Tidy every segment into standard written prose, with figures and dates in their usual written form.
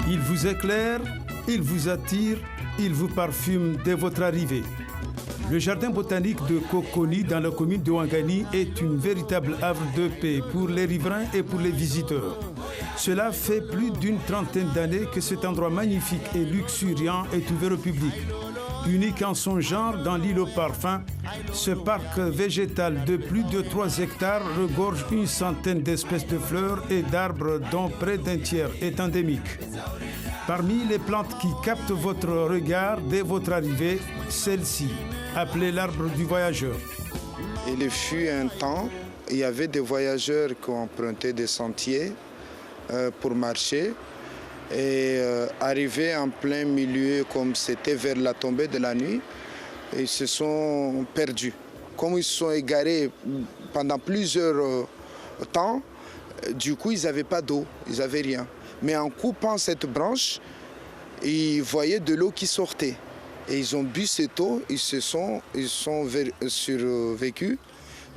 Il vous éclaire, il vous attire, il vous parfume dès votre arrivée. Le jardin botanique de Coconi dans la commune de Ouangani est une véritable havre de paix pour les riverains et pour les visiteurs. Cela fait plus d'une trentaine d'années que cet endroit magnifique et luxuriant est ouvert au public. Unique en son genre dans l'île au parfum, ce parc végétal de plus de 3 hectares regorge une centaine d'espèces de fleurs et d'arbres dont près d'un tiers est endémique. Parmi les plantes qui captent votre regard dès votre arrivée, celle-ci, appelée l'arbre du voyageur. Il fut un temps, il y avait des voyageurs qui empruntaient des sentiers pour marcher et arrivés en plein milieu, comme c'était vers la tombée de la nuit, ils se sont perdus. Comme ils se sont égarés pendant plusieurs temps, du coup ils n'avaient pas d'eau, ils n'avaient rien. Mais en coupant cette branche, ils voyaient de l'eau qui sortait. Et ils ont bu cette eau, ils sont survécus.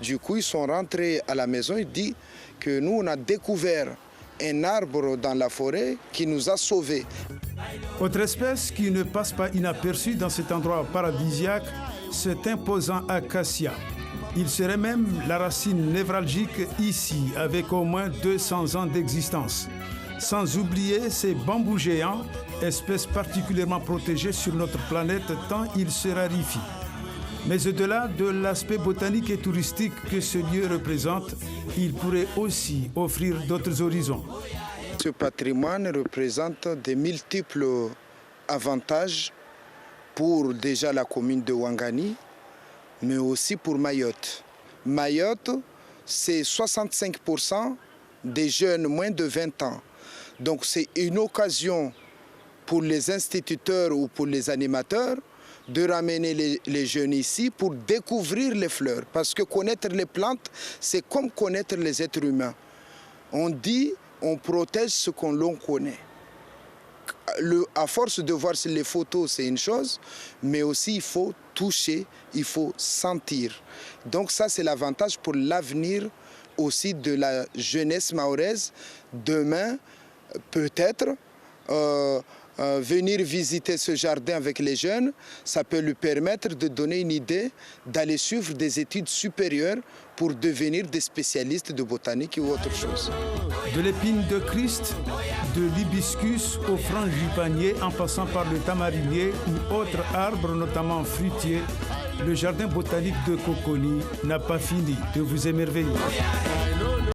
Du coup, ils sont rentrés à la maison. Ils disent que nous, on a découvert un arbre dans la forêt qui nous a sauvés. Autre espèce qui ne passe pas inaperçue dans cet endroit paradisiaque, cet imposant acacia. Il serait même la racine névralgique ici, avec au moins 200 ans d'existence. Sans oublier ces bambous géants, espèces particulièrement protégées sur notre planète tant ils se raréfient. Mais au-delà de l'aspect botanique et touristique que ce lieu représente, il pourrait aussi offrir d'autres horizons. Ce patrimoine représente de multiples avantages pour déjà la commune de Ouangani, mais aussi pour Mayotte. Mayotte, c'est 65% des jeunes moins de 20 ans. Donc c'est une occasion pour les instituteurs ou pour les animateurs de ramener les jeunes ici pour découvrir les fleurs. Parce que connaître les plantes, c'est comme connaître les êtres humains. On dit, on protège ce qu'on l'on connaît. À force de voir les photos, c'est une chose, mais aussi il faut toucher, il faut sentir. Donc ça, c'est l'avantage pour l'avenir aussi de la jeunesse mahoraise. Demain, peut-être venir visiter ce jardin avec les jeunes, ça peut lui permettre de donner une idée d'aller suivre des études supérieures pour devenir des spécialistes de botanique ou autre chose. De l'épine de Christ, de l'hibiscus au frangipanier en passant par le tamarinier ou autres arbres, notamment fruitiers, le jardin botanique de Coconi n'a pas fini de vous émerveiller.